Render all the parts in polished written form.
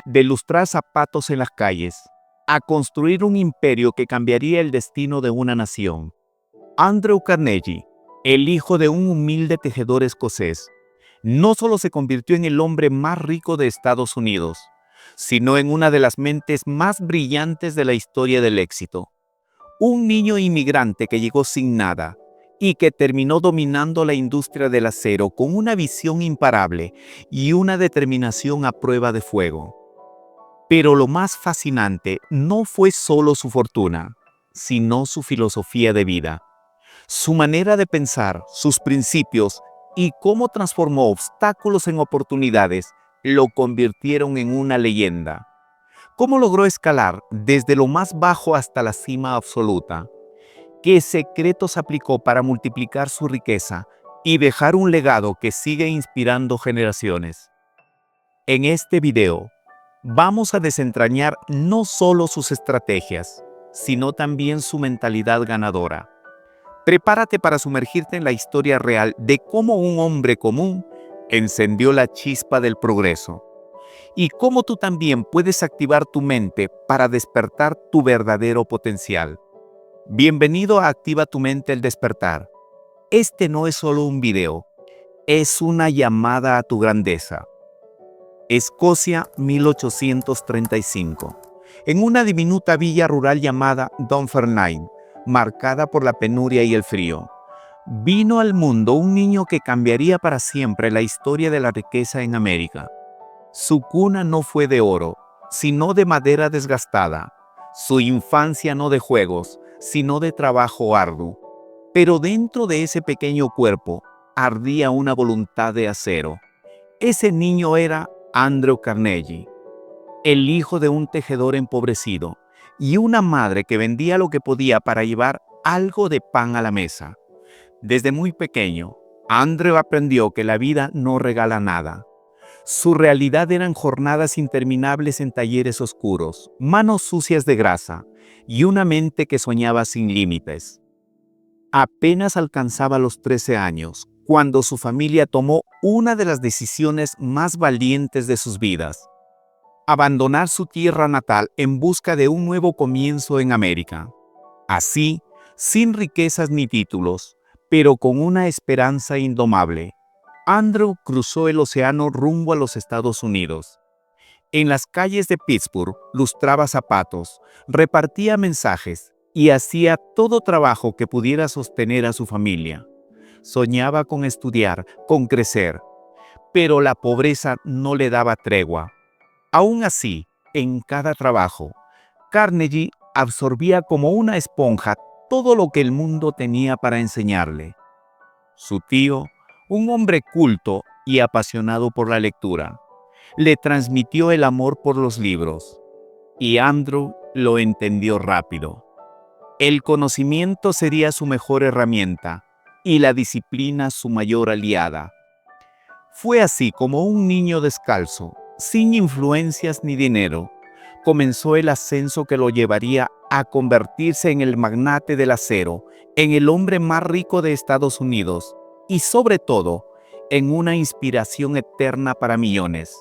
de lustrar zapatos en las calles, a construir un imperio que cambiaría el destino de una nación. Andrew Carnegie, el hijo de un humilde tejedor escocés, no solo se convirtió en el hombre más rico de Estados Unidos, sino en una de las mentes más brillantes de la historia del éxito. Un niño inmigrante que llegó sin nada y que terminó dominando la industria del acero con una visión imparable y una determinación a prueba de fuego. Pero lo más fascinante no fue solo su fortuna, sino su filosofía de vida. Su manera de pensar, sus principios y cómo transformó obstáculos en oportunidades lo convirtieron en una leyenda. ¿Cómo logró escalar desde lo más bajo hasta la cima absoluta? ¿Qué secretos aplicó para multiplicar su riqueza y dejar un legado que sigue inspirando generaciones? En este video, vamos a desentrañar no solo sus estrategias, sino también su mentalidad ganadora. Prepárate para sumergirte en la historia real de cómo un hombre común encendió la chispa del progreso y cómo tú también puedes activar tu mente para despertar tu verdadero potencial. Bienvenido a Activa tu mente al despertar. Este no es solo un video, es una llamada a tu grandeza. Escocia, 1835. En una diminuta villa rural llamada Dunfermline, marcada por la penuria y el frío, vino al mundo un niño que cambiaría para siempre la historia de la riqueza en América. Su cuna no fue de oro, sino de madera desgastada. Su infancia no de juegos, sino de trabajo arduo. Pero dentro de ese pequeño cuerpo ardía una voluntad de acero. Ese niño era Andrew Carnegie, el hijo de un tejedor empobrecido y una madre que vendía lo que podía para llevar algo de pan a la mesa. Desde muy pequeño, Andrew aprendió que la vida no regala nada. Su realidad eran jornadas interminables en talleres oscuros, manos sucias de grasa y una mente que soñaba sin límites. Apenas alcanzaba los 13 años, cuando su familia tomó una de las decisiones más valientes de sus vidas: abandonar su tierra natal en busca de un nuevo comienzo en América. Así, sin riquezas ni títulos, pero con una esperanza indomable, Andrew cruzó el océano rumbo a los Estados Unidos. En las calles de Pittsburgh lustraba zapatos, repartía mensajes y hacía todo trabajo que pudiera sostener a su familia. Soñaba con estudiar, con crecer, pero la pobreza no le daba tregua. Aún así, en cada trabajo, Carnegie absorbía como una esponja todo lo que el mundo tenía para enseñarle. Su tío, un hombre culto y apasionado por la lectura, le transmitió el amor por los libros, y Andrew lo entendió rápido. El conocimiento sería su mejor herramienta y la disciplina su mayor aliada. Fue así como un niño descalzo, sin influencias ni dinero, comenzó el ascenso que lo llevaría a convertirse en el magnate del acero, en el hombre más rico de Estados Unidos y, sobre todo, en una inspiración eterna para millones.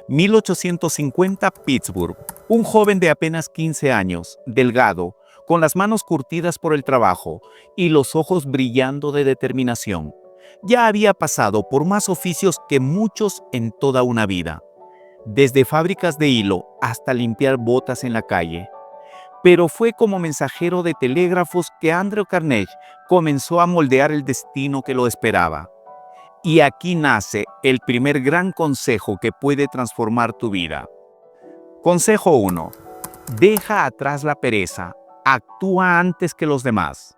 1850, Pittsburgh. Un joven de apenas 15 años, delgado, con las manos curtidas por el trabajo y los ojos brillando de determinación. Ya había pasado por más oficios que muchos en toda una vida, desde fábricas de hilo hasta limpiar botas en la calle. Pero fue como mensajero de telégrafos que Andrew Carnegie comenzó a moldear el destino que lo esperaba. Y aquí nace el primer gran consejo que puede transformar tu vida. Consejo 1. Deja atrás la pereza. Actúa antes que los demás.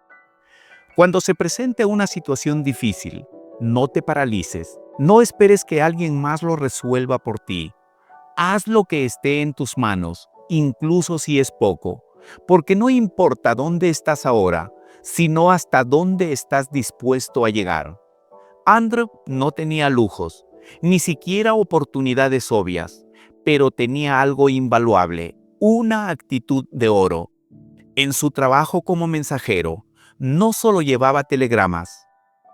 Cuando se presente una situación difícil, no te paralices. No esperes que alguien más lo resuelva por ti. Haz lo que esté en tus manos, incluso si es poco, porque no importa dónde estás ahora, sino hasta dónde estás dispuesto a llegar. Andrew no tenía lujos, ni siquiera oportunidades obvias, pero tenía algo invaluable: una actitud de oro. En su trabajo como mensajero, no solo llevaba telegramas,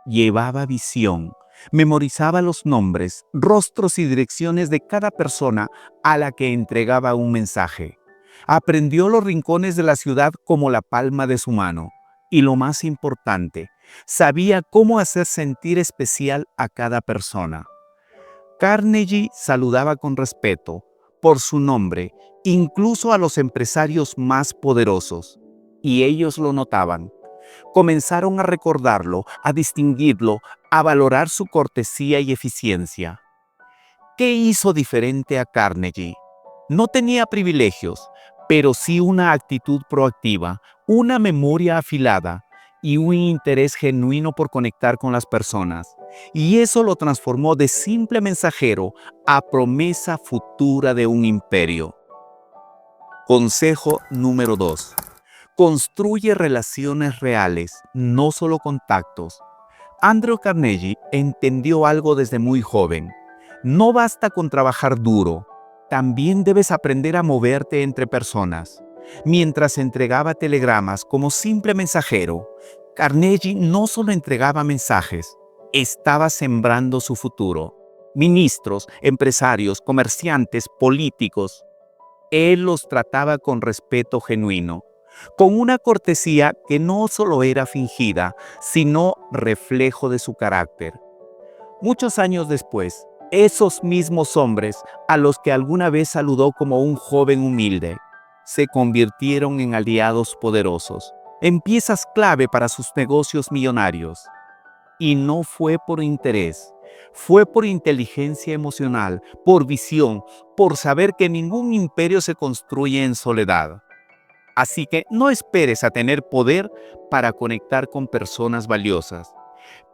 llevaba visión, Memorizaba los nombres, rostros y direcciones de cada persona a la que entregaba un mensaje. Aprendió los rincones de la ciudad como la palma de su mano. Y lo más importante, sabía cómo hacer sentir especial a cada persona. Carnegie saludaba con respeto, por su nombre, incluso a los empresarios más poderosos. Y ellos lo notaban. Comenzaron a recordarlo, a distinguirlo, a valorar su cortesía y eficiencia. ¿Qué hizo diferente a Carnegie? No tenía privilegios, pero sí una actitud proactiva, una memoria afilada y un interés genuino por conectar con las personas. Y eso lo transformó de simple mensajero a promesa futura de un imperio. Consejo número 2. Construye relaciones reales, no solo contactos. Andrew Carnegie entendió algo desde muy joven. No basta con trabajar duro, también debes aprender a moverte entre personas. Mientras entregaba telegramas como simple mensajero, Carnegie no solo entregaba mensajes, estaba sembrando su futuro. Ministros, empresarios, comerciantes, políticos. Él los trataba con respeto genuino, con una cortesía que no solo era fingida, sino reflejo de su carácter. Muchos años después, esos mismos hombres, a los que alguna vez saludó como un joven humilde, se convirtieron en aliados poderosos, en piezas clave para sus negocios millonarios. Y no fue por interés, fue por inteligencia emocional, por visión, por saber que ningún imperio se construye en soledad. Así que no esperes a tener poder para conectar con personas valiosas.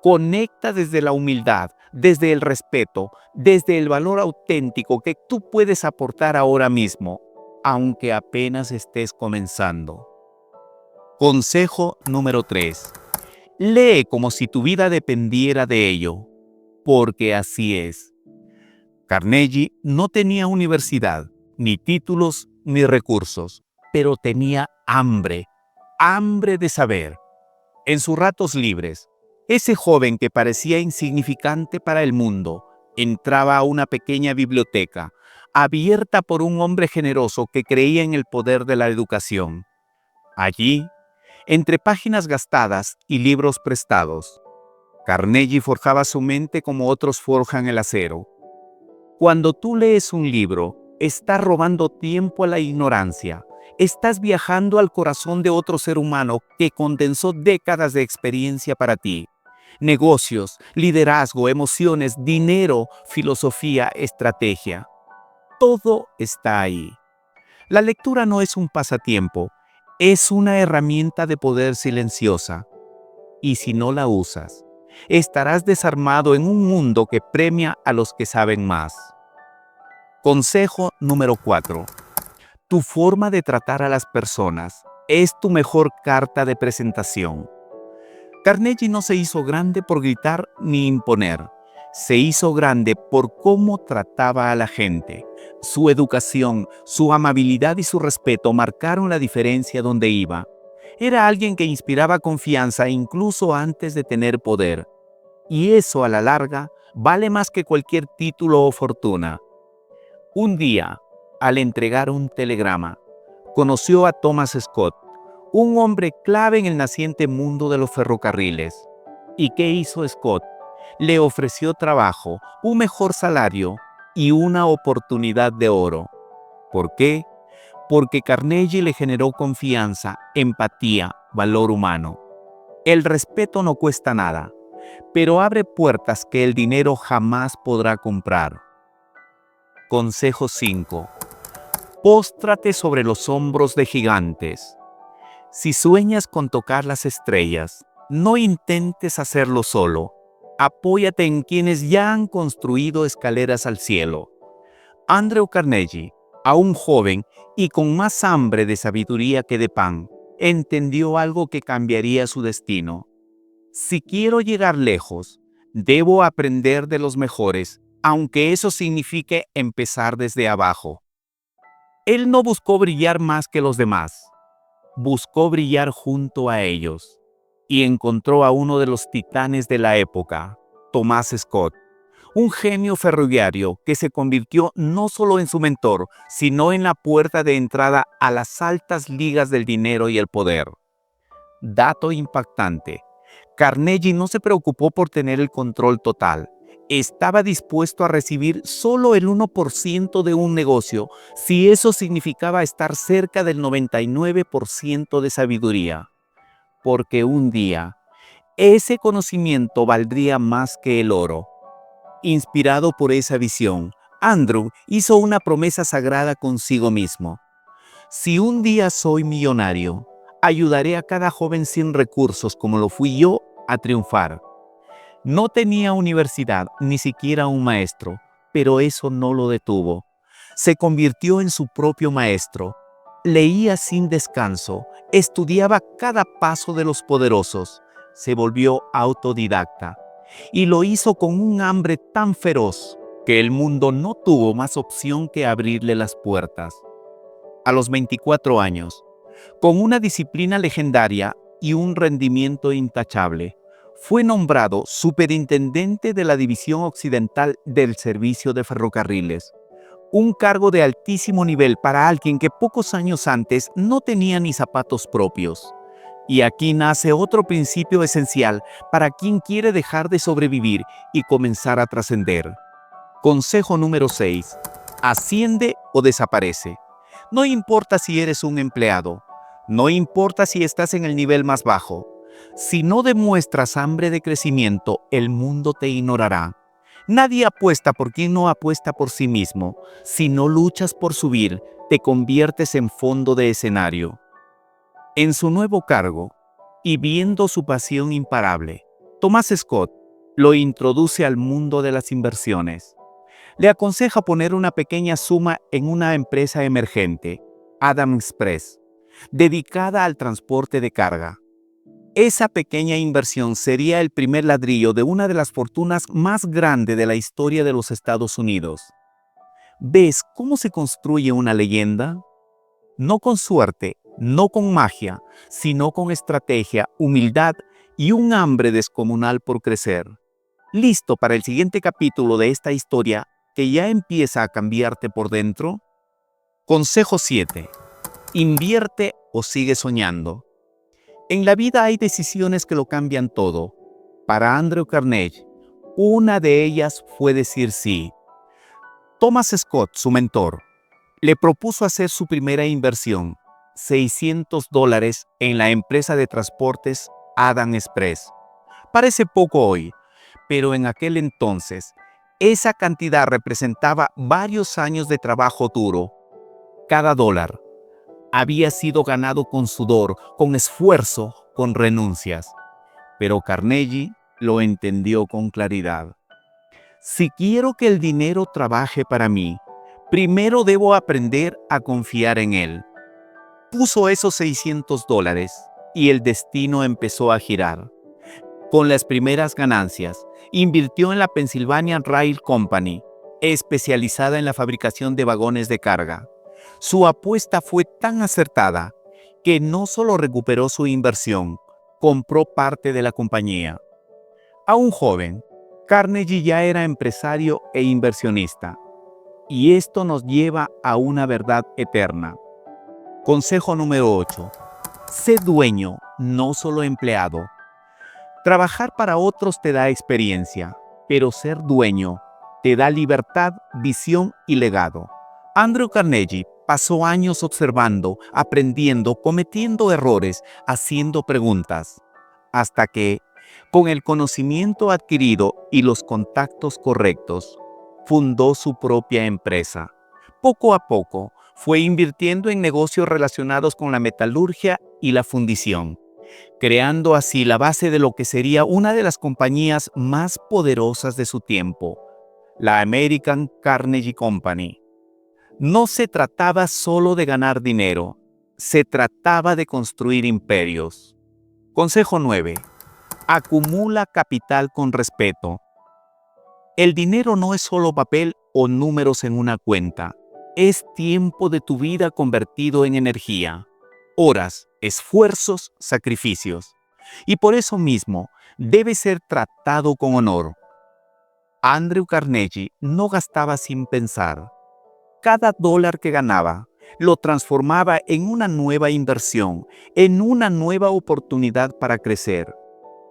Conecta desde la humildad, desde el respeto, desde el valor auténtico que tú puedes aportar ahora mismo, aunque apenas estés comenzando. Consejo número 3. Lee como si tu vida dependiera de ello, porque así es. Carnegie no tenía universidad, ni títulos, ni recursos, pero tenía hambre, hambre de saber. En sus ratos libres, ese joven que parecía insignificante para el mundo, entraba a una pequeña biblioteca, abierta por un hombre generoso que creía en el poder de la educación. Allí, entre páginas gastadas y libros prestados, Carnegie forjaba su mente como otros forjan el acero. Cuando tú lees un libro, estás robando tiempo a la ignorancia. Estás viajando al corazón de otro ser humano que condensó décadas de experiencia para ti. Negocios, liderazgo, emociones, dinero, filosofía, estrategia. Todo está ahí. La lectura no es un pasatiempo, es una herramienta de poder silenciosa. Y si no la usas, estarás desarmado en un mundo que premia a los que saben más. Consejo número 4. Tu forma de tratar a las personas es tu mejor carta de presentación. Carnegie no se hizo grande por gritar ni imponer. Se hizo grande por cómo trataba a la gente. Su educación, su amabilidad y su respeto marcaron la diferencia donde iba. Era alguien que inspiraba confianza incluso antes de tener poder. Y eso a la larga vale más que cualquier título o fortuna. Un día, al entregar un telegrama, conoció a Thomas Scott, un hombre clave en el naciente mundo de los ferrocarriles. ¿Y qué hizo Scott? Le ofreció trabajo, un mejor salario y una oportunidad de oro. ¿Por qué? Porque Carnegie le generó confianza, empatía, valor humano. El respeto no cuesta nada, pero abre puertas que el dinero jamás podrá comprar. Consejo 5. Póstrate sobre los hombros de gigantes. Si sueñas con tocar las estrellas, no intentes hacerlo solo. Apóyate en quienes ya han construido escaleras al cielo. Andrew Carnegie, aún joven y con más hambre de sabiduría que de pan, entendió algo que cambiaría su destino. Si quiero llegar lejos, debo aprender de los mejores, aunque eso signifique empezar desde abajo. Él no buscó brillar más que los demás, buscó brillar junto a ellos, y encontró a uno de los titanes de la época, Thomas Scott, un genio ferroviario que se convirtió no solo en su mentor, sino en la puerta de entrada a las altas ligas del dinero y el poder. Dato impactante: Carnegie no se preocupó por tener el control total. Estaba dispuesto a recibir solo el 1% de un negocio si eso significaba estar cerca del 99% de sabiduría. Porque un día, ese conocimiento valdría más que el oro. Inspirado por esa visión, Andrew hizo una promesa sagrada consigo mismo. Si un día soy millonario, ayudaré a cada joven sin recursos como lo fui yo a triunfar. No tenía universidad, ni siquiera un maestro, pero eso no lo detuvo. Se convirtió en su propio maestro. Leía sin descanso, estudiaba cada paso de los poderosos, se volvió autodidacta y lo hizo con un hambre tan feroz que el mundo no tuvo más opción que abrirle las puertas. A los 24 años, con una disciplina legendaria y un rendimiento intachable, fue nombrado superintendente de la División Occidental del Servicio de Ferrocarriles, un cargo de altísimo nivel para alguien que pocos años antes no tenía ni zapatos propios. Y aquí nace otro principio esencial para quien quiere dejar de sobrevivir y comenzar a trascender. Consejo número 6. Asciende o desaparece. No importa si eres un empleado, no importa si estás en el nivel más bajo. Si no demuestras hambre de crecimiento, el mundo te ignorará. Nadie apuesta por quien no apuesta por sí mismo. Si no luchas por subir, te conviertes en fondo de escenario. En su nuevo cargo, y viendo su pasión imparable, Thomas Scott lo introduce al mundo de las inversiones. Le aconseja poner una pequeña suma en una empresa emergente, Adams Express, dedicada al transporte de carga. Esa pequeña inversión sería el primer ladrillo de una de las fortunas más grandes de la historia de los Estados Unidos. ¿Ves cómo se construye una leyenda? No con suerte, no con magia, sino con estrategia, humildad y un hambre descomunal por crecer. ¿Listo para el siguiente capítulo de esta historia que ya empieza a cambiarte por dentro? Consejo 7. Invierte o sigue soñando. En la vida hay decisiones que lo cambian todo. Para Andrew Carnegie, una de ellas fue decir sí. Thomas Scott, su mentor, le propuso hacer su primera inversión, $600 en la empresa de transportes Adams Express. Parece poco hoy, pero en aquel entonces, esa cantidad representaba varios años de trabajo duro. Cada dólar había sido ganado con sudor, con esfuerzo, con renuncias. Pero Carnegie lo entendió con claridad. Si quiero que el dinero trabaje para mí, primero debo aprender a confiar en él. Puso esos $600 y el destino empezó a girar. Con las primeras ganancias, invirtió en la Pennsylvania Rail Company, especializada en la fabricación de vagones de carga. Su apuesta fue tan acertada que no solo recuperó su inversión, compró parte de la compañía. Aún joven, Carnegie ya era empresario e inversionista. Y esto nos lleva a una verdad eterna. Consejo número 8. Sé dueño, no solo empleado. Trabajar para otros te da experiencia, pero ser dueño te da libertad, visión y legado. Andrew Carnegie pasó años observando, aprendiendo, cometiendo errores, haciendo preguntas, hasta que, con el conocimiento adquirido y los contactos correctos, fundó su propia empresa. Poco a poco, fue invirtiendo en negocios relacionados con la metalurgia y la fundición, creando así la base de lo que sería una de las compañías más poderosas de su tiempo, la American Carnegie Company. No se trataba solo de ganar dinero, se trataba de construir imperios. Consejo 9. Acumula capital con respeto. El dinero no es solo papel o números en una cuenta, es tiempo de tu vida convertido en energía, horas, esfuerzos, sacrificios. Y por eso mismo, debe ser tratado con honor. Andrew Carnegie no gastaba sin pensar. Cada dólar que ganaba lo transformaba en una nueva inversión, en una nueva oportunidad para crecer.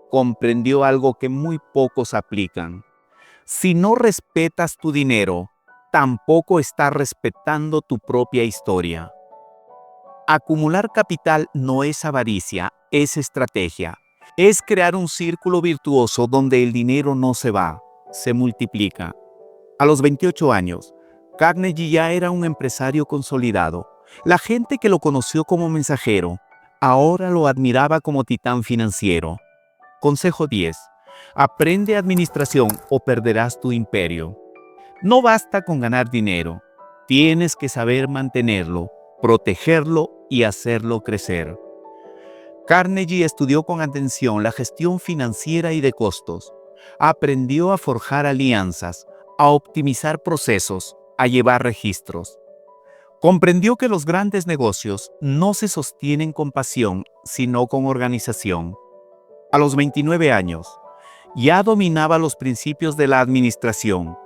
Comprendió algo que muy pocos aplican. Si no respetas tu dinero, tampoco estás respetando tu propia historia. Acumular capital no es avaricia, es estrategia. Es crear un círculo virtuoso donde el dinero no se va, se multiplica. A los 28 años, Carnegie ya era un empresario consolidado. La gente que lo conoció como mensajero, ahora lo admiraba como titán financiero. Consejo 10. Aprende administración o perderás tu imperio. No basta con ganar dinero. Tienes que saber mantenerlo, protegerlo y hacerlo crecer. Carnegie estudió con atención la gestión financiera y de costos. Aprendió a forjar alianzas, a optimizar procesos, a llevar registros. Comprendió que los grandes negocios no se sostienen con pasión, sino con organización. A los 29 años, ya dominaba los principios de la administración.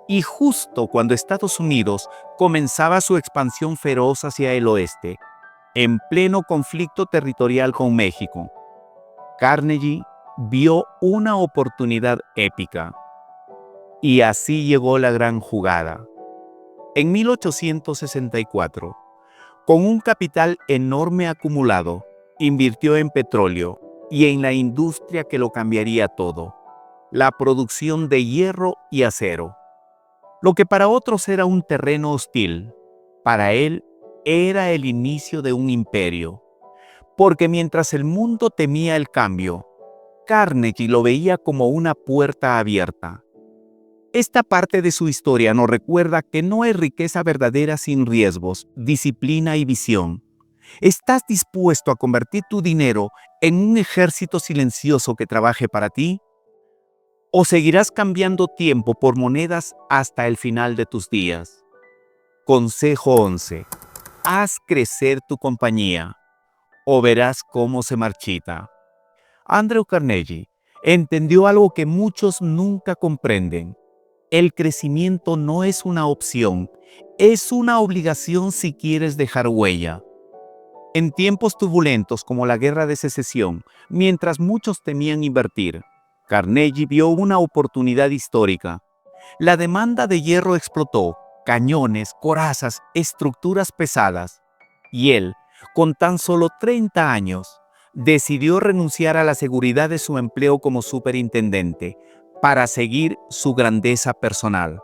Y justo cuando Estados Unidos comenzaba su expansión feroz hacia el oeste, en pleno conflicto territorial con México, Carnegie vio una oportunidad épica. Y así llegó la gran jugada. En 1864, con un capital enorme acumulado, invirtió en petróleo y en la industria que lo cambiaría todo, la producción de hierro y acero. Lo que para otros era un terreno hostil, para él era el inicio de un imperio. Porque mientras el mundo temía el cambio, Carnegie lo veía como una puerta abierta. Esta parte de su historia nos recuerda que no hay riqueza verdadera sin riesgos, disciplina y visión. ¿Estás dispuesto a convertir tu dinero en un ejército silencioso que trabaje para ti? ¿O seguirás cambiando tiempo por monedas hasta el final de tus días? Consejo 11. Haz crecer tu compañía, o verás cómo se marchita. Andrew Carnegie entendió algo que muchos nunca comprenden. El crecimiento no es una opción, es una obligación si quieres dejar huella. En tiempos turbulentos como la Guerra de Secesión, mientras muchos temían invertir, Carnegie vio una oportunidad histórica. La demanda de hierro explotó, cañones, corazas, estructuras pesadas. Y él, con tan solo 30 años, decidió renunciar a la seguridad de su empleo como superintendente para seguir su grandeza personal.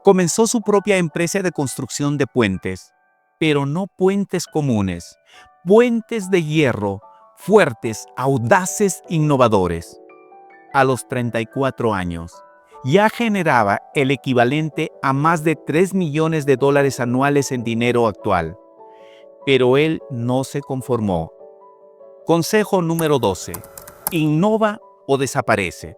Comenzó su propia empresa de construcción de puentes, pero no puentes comunes, puentes de hierro, fuertes, audaces, innovadores. A los 34 años, ya generaba el equivalente a más de 3 millones de dólares anuales en dinero actual. Pero él no se conformó. Consejo número 12. Innova o desaparece.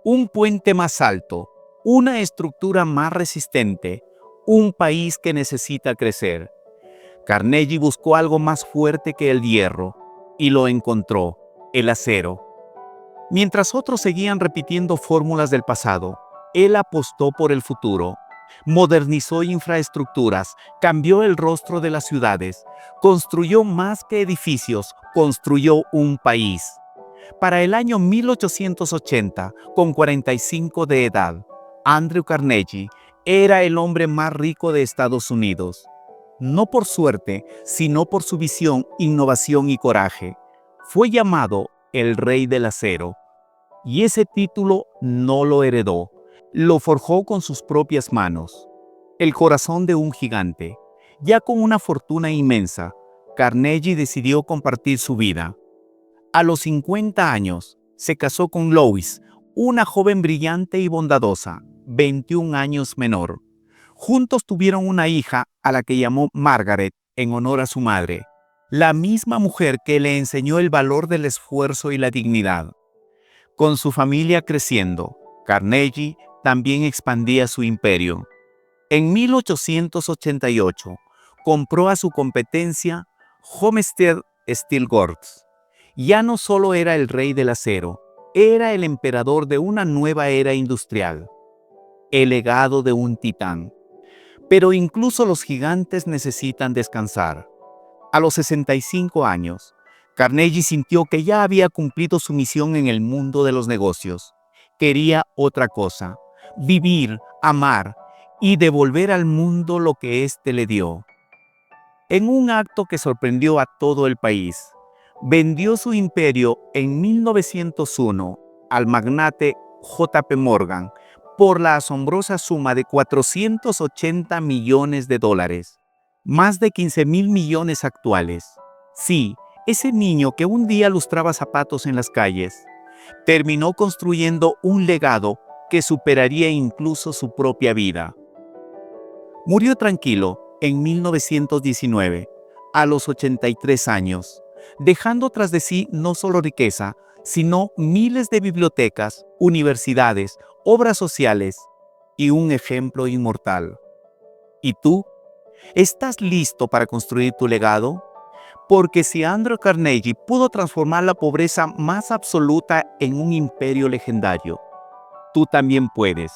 Un puente más alto, una estructura más resistente, un país que necesita crecer. Carnegie buscó algo más fuerte que el hierro y lo encontró, el acero. Mientras otros seguían repitiendo fórmulas del pasado, él apostó por el futuro. Modernizó infraestructuras, cambió el rostro de las ciudades, construyó más que edificios, construyó un país. Para el año 1880, con 45 de edad, Andrew Carnegie era el hombre más rico de Estados Unidos. No por suerte, sino por su visión, innovación y coraje. Fue llamado el Rey del Acero. Y ese título no lo heredó, lo forjó con sus propias manos. El corazón de un gigante. Ya con una fortuna inmensa, Carnegie decidió compartir su vida. A los 50 años, se casó con Lois, una joven brillante y bondadosa, 21 años menor. Juntos tuvieron una hija a la que llamó Margaret en honor a su madre, la misma mujer que le enseñó el valor del esfuerzo y la dignidad. Con su familia creciendo, Carnegie también expandía su imperio. En 1888, compró a su competencia Homestead Steel Works. Ya no solo era el rey del acero, Era el emperador de una nueva era industrial, el legado de un titán. Pero incluso los gigantes necesitan descansar. A los 65 años, Carnegie sintió que ya había cumplido su misión en el mundo de los negocios. Quería otra cosa: vivir, amar y devolver al mundo lo que éste le dio. En un acto que sorprendió a todo el país, vendió su imperio en 1901 al magnate J.P. Morgan por la asombrosa suma de $480 millones, más de 15.000 millones actuales. Sí, ese niño que un día lustraba zapatos en las calles, terminó construyendo un legado que superaría incluso su propia vida. Murió tranquilo en 1919, a los 83 años, dejando tras de sí no solo riqueza, sino miles de bibliotecas, universidades, obras sociales y un ejemplo inmortal. ¿Y tú? ¿Estás listo para construir tu legado? Porque si Andrew Carnegie pudo transformar la pobreza más absoluta en un imperio legendario, tú también puedes.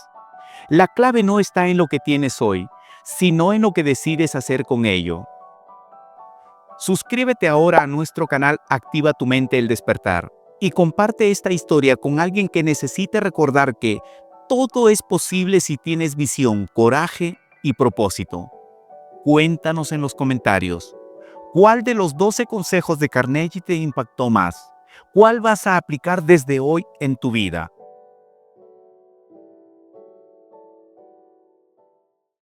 La clave no está en lo que tienes hoy, sino en lo que decides hacer con ello. Suscríbete ahora a nuestro canal Activa tu mente el despertar y comparte esta historia con alguien que necesite recordar que todo es posible si tienes visión, coraje y propósito. Cuéntanos en los comentarios, ¿cuál de los 12 consejos de Carnegie te impactó más? ¿Cuál vas a aplicar desde hoy en tu vida?